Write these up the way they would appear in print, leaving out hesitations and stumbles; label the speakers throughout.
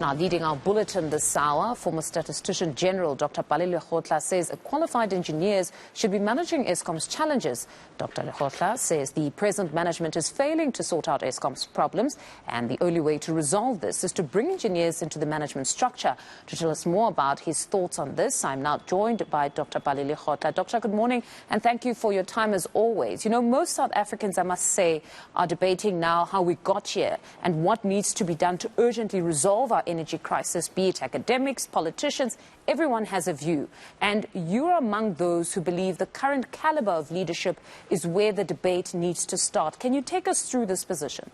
Speaker 1: Now, leading our bulletin this hour, former statistician-general Dr. Pali Lehohla says qualified engineers should be managing Eskom's challenges. Dr. Lehohla says the present management is failing to sort out Eskom's problems, and the only way to resolve this is to bring engineers into the management structure. To tell us more about his thoughts on this, I'm now joined by Dr. Pali Lehohla. Doctor, good morning, and thank you for your time as always. You know, most South Africans, I must say, are debating now how we got here and what needs to be done to urgently resolve our energy crisis, be it academics, politicians, everyone has a view. And you're among those who believe the current caliber of leadership is where the debate needs to start. Can you take us through this position?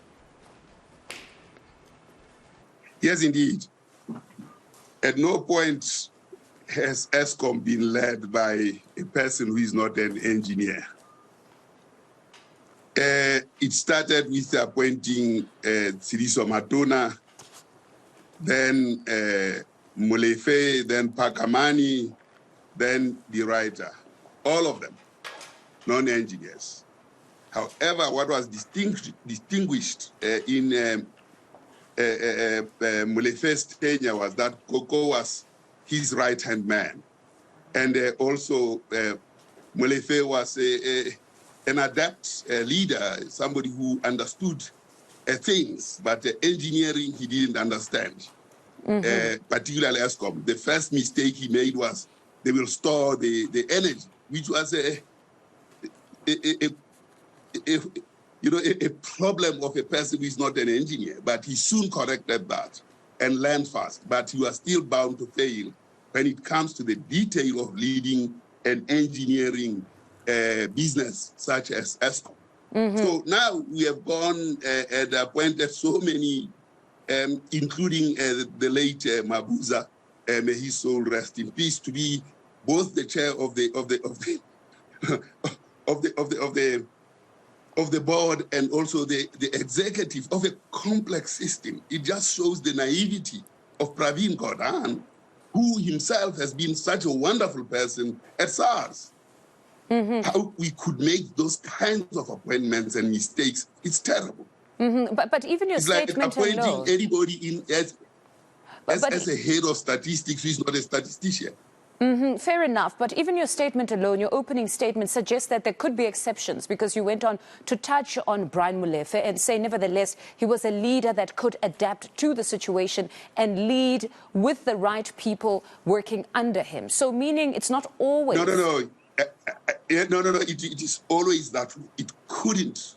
Speaker 2: Yes, indeed. At no point has Eskom been led by a person who is not an engineer. It started with appointing Siliso Matona, then Molefe, then Pakamani, then the writer. All of them, non-engineers. However, what was distinguished in Molefe's tenure was that Koko was his right-hand man. And also, Molefe was an adept leader, somebody who understood things, but engineering he didn't understand, particularly Eskom. The first mistake he made was they will store the energy, which was a problem of a person who is not an engineer. But he soon corrected that and learned fast. But you are still bound to fail when it comes to the detail of leading an engineering business such as Eskom. So now we have gone and appointed so many, including the late Mabuza, may his soul rest in peace, to be both the chair of the board and also the executive of a complex system. It just shows the naivety of Pravin Gordhan, who himself has been such a wonderful person at SARS. How we could make those kinds of appointments and mistakes, it's terrible.
Speaker 1: But even your
Speaker 2: it's
Speaker 1: statement
Speaker 2: like appointing
Speaker 1: alone.
Speaker 2: anybody in as a head of statistics who is not a statistician.
Speaker 1: Fair enough, but even your statement alone, your opening statement suggests that there could be exceptions, because you went on to touch on Brian Molefe and say, nevertheless, he was a leader that could adapt to the situation and lead with the right people working under him. So meaning it's not always...
Speaker 2: No. It is always that way. It couldn't.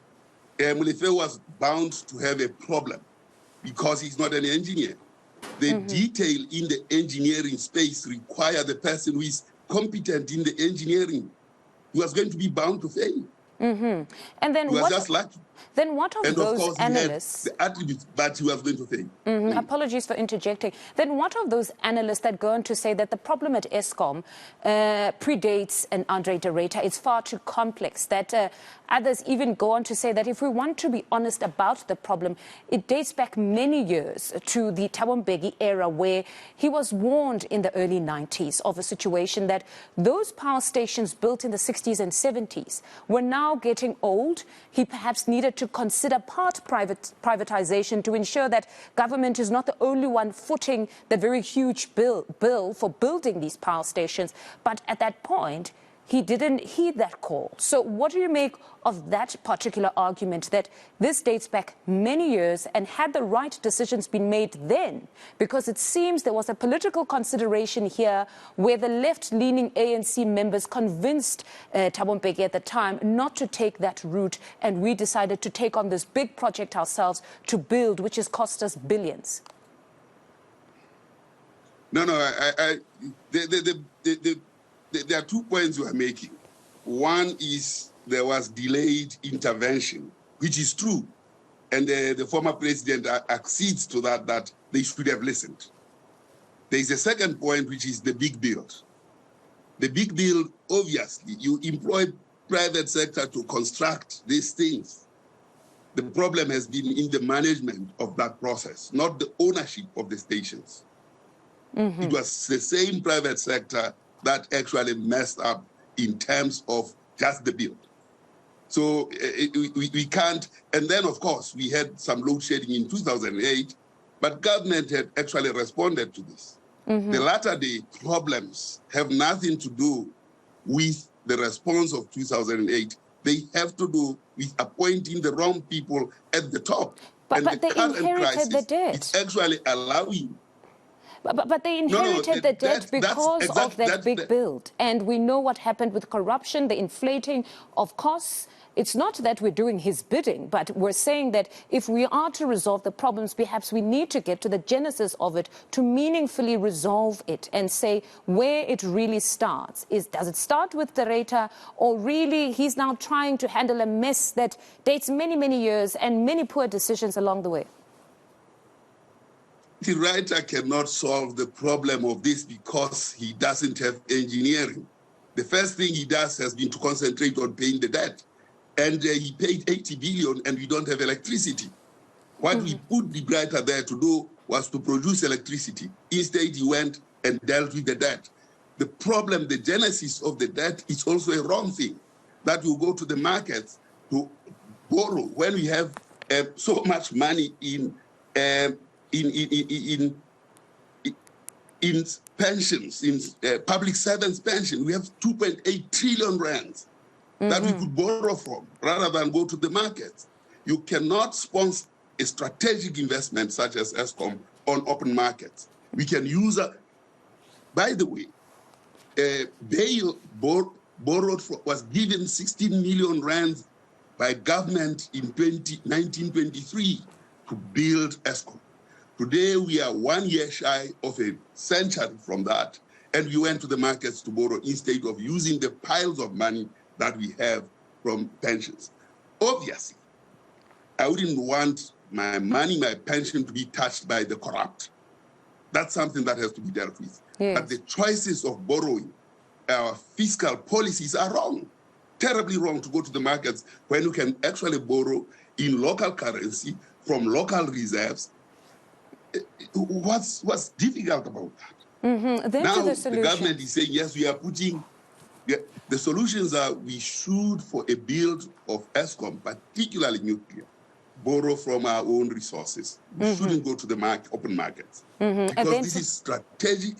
Speaker 2: Molefe was bound to have a problem because he's not an engineer. The detail in the engineering space require the person who is competent in the engineering. He was going to be bound to fail.
Speaker 1: And then
Speaker 2: he was just lucky.
Speaker 1: Then what of those analysts?
Speaker 2: He had the attributes, but he was going to fail.
Speaker 1: Apologies for interjecting. Then what of those analysts that go on to say that the problem at Eskom predates an Andre de Ruyter? It's far too complex. That others even go on to say that if we want to be honest about the problem, it dates back many years to the Thabo Mbeki era, where he was warned in the early 90s of a situation that those power stations built in the 60s and 70s were now getting old. He perhaps needed to consider part privatization to ensure that government is not the only one footing the very huge bill for building these power stations. But at that point, he didn't heed that call. So what do you make of that particular argument, that this dates back many years, and had the right decisions been made then? Because it seems there was a political consideration here where the left-leaning ANC members convinced Thabo Mbeki at the time not to take that route, and we decided to take on this big project ourselves to build, which has cost us billions.
Speaker 2: No, there are 2 points you are making. One is there was delayed intervention, which is true. And the former president accedes to that they should have listened. There is a second point, which is the big build. The big build, obviously, you employ private sector to construct these things. The problem has been in the management of that process, not the ownership of the stations. It was the same private sector that actually messed up in terms of just the build. So we can't, and then of course we had some load shedding in 2008, But government had actually responded to this. The latter-day problems have nothing to do with the response of 2008. They have to do with appointing the wrong people at the top.
Speaker 1: But they inherited the debt.
Speaker 2: It's actually allowing.
Speaker 1: But they inherited the debt because of that big build. And we know what happened with corruption, the inflating of costs. It's not that we're doing his bidding, but we're saying that if we are to resolve the problems, perhaps we need to get to the genesis of it to meaningfully resolve it and say where it really starts. Does it start with the Reta, or really he's now trying to handle a mess that dates many, many years and many poor decisions along the way?
Speaker 2: The writer cannot solve the problem of this because he doesn't have engineering. The first thing he does has been to concentrate on paying the debt. And he paid 80 billion and we don't have electricity. What we put the writer there to do was to produce electricity. Instead, he went and dealt with the debt. The problem, the genesis of the debt is also a wrong thing. That you go to the markets to borrow when we have so much money in pensions, in public servants' pension. We have 2.8 trillion rands that we could borrow from rather than go to the markets. You cannot sponsor a strategic investment such as Eskom on open markets. We can use, by the way, bail borrowed was given 16 million rands by government in 1923 to build Eskom. Today, we are 1 year shy of a century from that, and we went to the markets to borrow instead of using the piles of money that we have from pensions. Obviously, I wouldn't want my money, my pension to be touched by the corrupt. That's something that has to be dealt with.
Speaker 1: Yes.
Speaker 2: But the choices of borrowing, our fiscal policies are wrong, terribly wrong to go to the markets when you can actually borrow in local currency from local reserves. What's difficult about that?
Speaker 1: Then
Speaker 2: now,
Speaker 1: to
Speaker 2: the government is saying, yes, we are putting... The solutions are we should, for a build of Eskom, particularly nuclear, borrow from our own resources. We shouldn't go to the open markets. Because this is strategic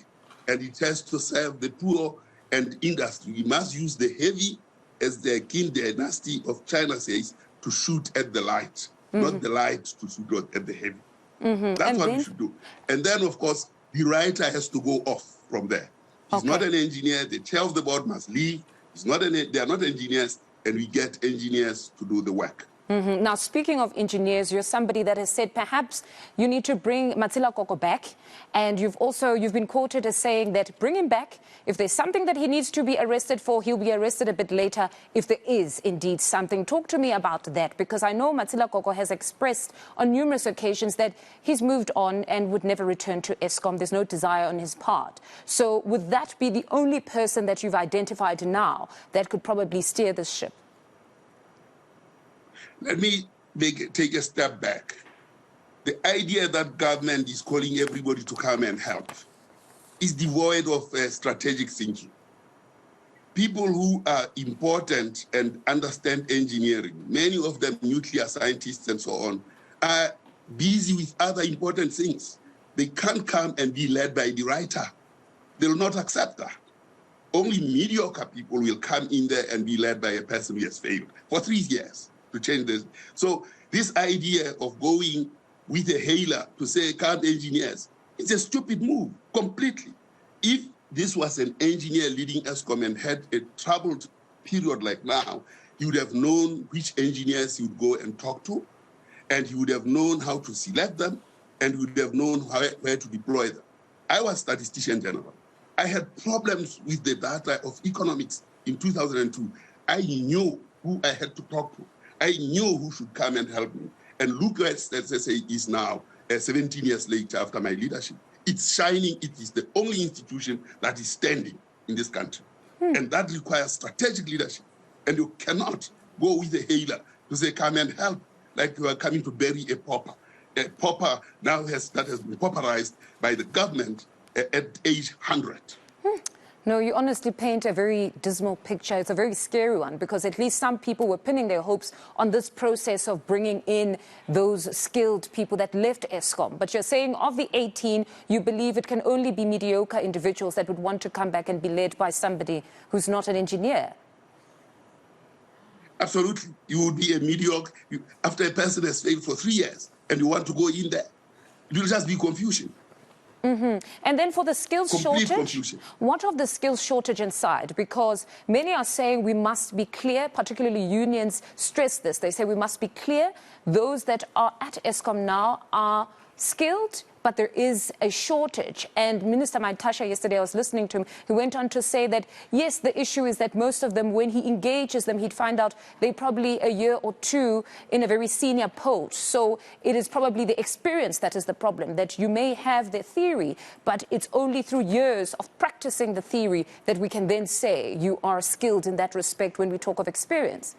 Speaker 2: and it has to serve the poor and industry. We must use the heavy, as the Qin dynasty of China says, to shoot at the light, not the light to shoot at the heavy. That's what we should do. And then, of course, the writer has to go off from there. He's not an engineer. The chair of the board must leave. They are not engineers, and we get engineers to do the work.
Speaker 1: Now, speaking of engineers, you're somebody that has said perhaps you need to bring Matsila Koko back. And you've been quoted as saying that bring him back. If there's something that he needs to be arrested for, he'll be arrested a bit later if there is indeed something. Talk to me about that, because I know Matsila Koko has expressed on numerous occasions that he's moved on and would never return to Eskom. There's no desire on his part. So would that be the only person that you've identified now that could probably steer this ship?
Speaker 2: Let me take a step back. The idea that government is calling everybody to come and help is devoid of strategic thinking. People who are important and understand engineering, many of them nuclear scientists and so on, are busy with other important things. They can't come and be led by the writer. They will not accept that. Only mediocre people will come in there and be led by a person who has failed for 3 years to change this. So this idea of going with a hailer to say, come engineers, it's a stupid move, completely. If this was an engineer leading Eskom and had a troubled period like now, he would have known which engineers he would go and talk to, and he would have known how to select them, and he would have known where to deploy them. I was statistician-general. I had problems with the data of economics in 2002. I knew who I had to talk to. I knew who should come and help me. And look where SSA is now, 17 years later after my leadership. It's shining. It is the only institution that is standing in this country. And that requires strategic leadership. And you cannot go with a hailer to say, come and help, like you are coming to bury a pauper. A pauper that has been pauperized by the government at age 100.
Speaker 1: No, you honestly paint a very dismal picture. It's a very scary one because at least some people were pinning their hopes on this process of bringing in those skilled people that left Eskom. But you're saying of the 18, you believe it can only be mediocre individuals that would want to come back and be led by somebody who's not an engineer.
Speaker 2: Absolutely. You would be a mediocre. After a person has failed for 3 years and you want to go in there, it will just be confusion.
Speaker 1: And then for the skills
Speaker 2: Complete
Speaker 1: shortage,
Speaker 2: confusion.
Speaker 1: what of the skills shortage inside? Because many are saying we must be clear, particularly unions stress this. They say we must be clear. Those that are at Eskom now are skilled, but there is a shortage. And Minister Maitasha, yesterday I was listening to him, he went on to say that, yes, the issue is that most of them, when he engages them, he'd find out they're probably a year or two in a very senior post. So it is probably the experience that is the problem, that you may have the theory, but it's only through years of practicing the theory that we can then say you are skilled in that respect when we talk of experience.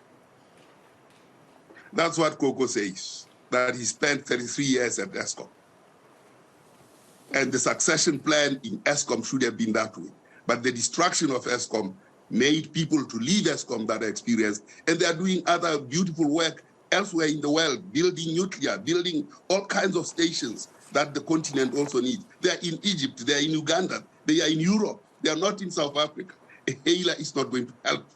Speaker 2: That's what Coco says, that he spent 33 years at Eskom. And the succession plan in Eskom should have been that way. But the destruction of Eskom made people to leave Eskom that are experienced, and they are doing other beautiful work elsewhere in the world, building nuclear, building all kinds of stations that the continent also needs. They are in Egypt, they are in Uganda, they are in Europe, they are not in South Africa. A hailer is not going to help.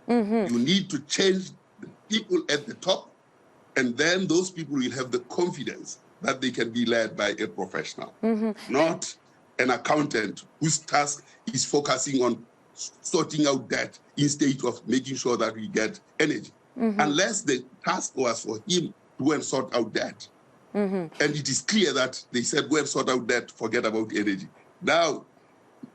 Speaker 2: You need to change the people at the top, and then those people will have the confidence that they can be led by a professional, not an accountant whose task is focusing on sorting out debt instead of making sure that we get energy. Unless the task was for him to go and sort out debt. And it is clear that they said, go and sort out debt, forget about energy. Now,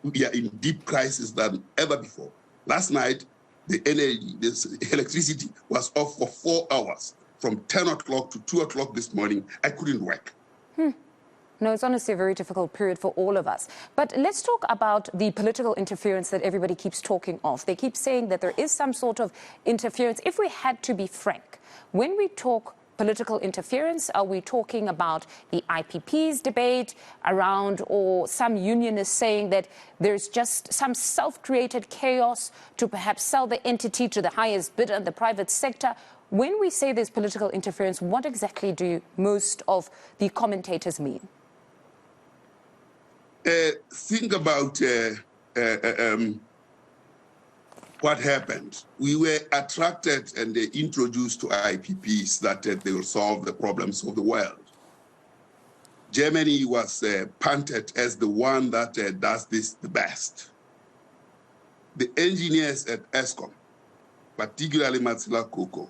Speaker 2: we are in deep crisis than ever before. Last night, the energy, the electricity was off for 4 hours. From 10 o'clock to 2 o'clock this morning, I couldn't work.
Speaker 1: No, it's honestly a very difficult period for all of us. But let's talk about the political interference that everybody keeps talking of. They keep saying that there is some sort of interference. If we had to be frank, when we talk political interference, are we talking about the IPP's debate around, or some unionists saying that there's just some self-created chaos to perhaps sell the entity to the highest bidder in the private sector? When we say there's political interference, what exactly do most of the commentators mean?
Speaker 2: Think about what happened. We were attracted and introduced to IPPs that they will solve the problems of the world. Germany was punted as the one that does this the best. The engineers at Eskom, particularly Matsila Koko,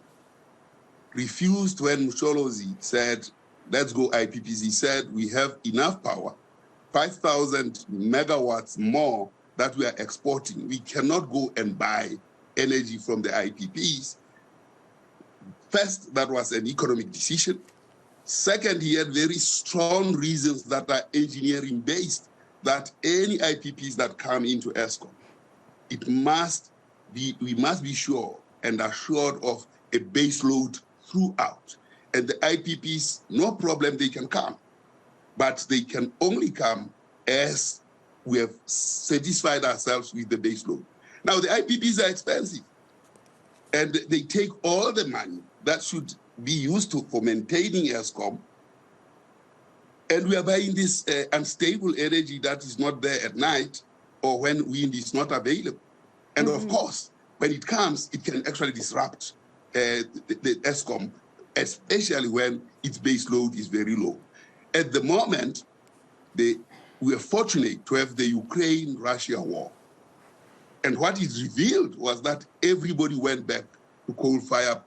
Speaker 2: refused when Msholozi said, let's go IPPs. He said, we have enough power, 5,000 megawatts more that we are exporting. We cannot go and buy energy from the IPPs. First, that was an economic decision. Second, he had very strong reasons that are engineering based, that any IPPs that come into Eskom, we must be sure and assured of a base load throughout. And the IPPs, no problem, they can come. But they can only come as we have satisfied ourselves with the base load. Now, the IPPs are expensive. And they take all the money that should be used for maintaining Eskom. And we are buying this unstable energy that is not there at night or when wind is not available. And of course, when it comes, it can actually disrupt the Eskom, especially when its base load is very low. At the moment, we are fortunate to have the Ukraine-Russia war. And what is revealed was that everybody went back to coal-fired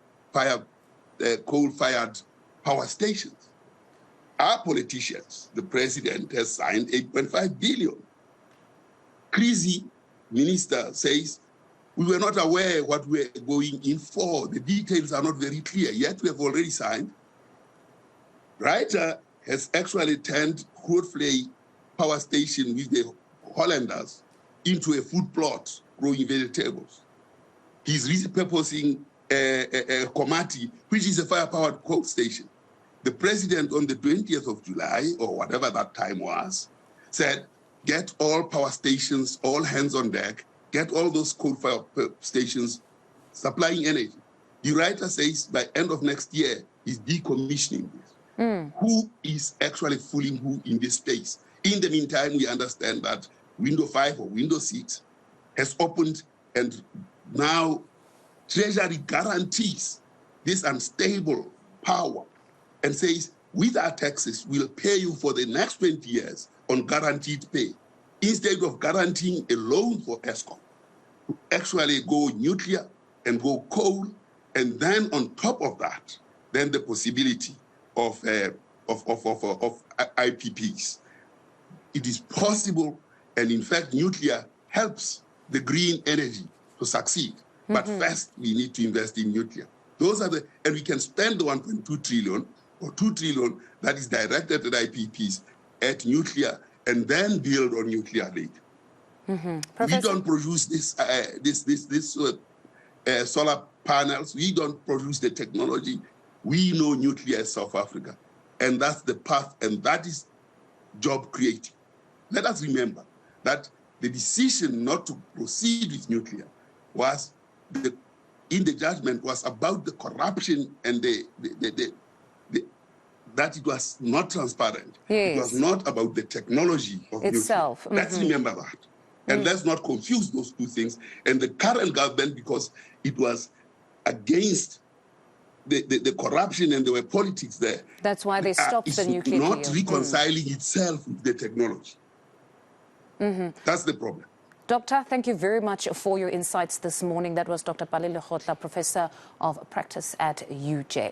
Speaker 2: power stations. Our politicians, the president has signed 8.5 billion. Crazy minister says, we were not aware what we were going in for. The details are not very clear, yet we have already signed. Reiter has actually turned Grootfontein power station with the Hollanders into a food plot growing vegetables. He's repurposing a Komati, which is a fire-powered coal station. The president on the 20th of July, or whatever that time was, said, get all power stations, all hands on deck, get all those coal-fired stations supplying energy. The writer says by end of next year, he's decommissioning this. Who is actually fooling who in this space? In the meantime, we understand that Windows 5 or Windows 6 has opened, and now Treasury guarantees this unstable power and says, with our taxes, we'll pay you for the next 20 years on guaranteed pay, instead of guaranteeing a loan for Eskom to actually go nuclear and go coal, and then on top of that, then the possibility of IPPs. It is possible, and in fact, nuclear helps the green energy to succeed. But first, we need to invest in nuclear. Those are and we can spend the 1.2 trillion or 2 trillion that is directed at IPPs at nuclear, and then build on nuclear later. We don't produce this solar panels. We don't produce the technology. We know nuclear is South Africa, and that's the path, and that is job creating. Let us remember that the decision not to proceed with nuclear was, in the judgment, was about the corruption and that it was not transparent.
Speaker 1: Yes.
Speaker 2: It was not about the technology of
Speaker 1: itself.
Speaker 2: Nuclear. Let's remember that. And let's not confuse those two things. And the current government, because it was against the corruption and there were politics there.
Speaker 1: That's why they stopped the nuclear deal.
Speaker 2: Not reconciling itself with the technology. That's the problem.
Speaker 1: Doctor, thank you very much for your insights this morning. That was Dr. Pali Lehohla, Professor of Practice at UJ.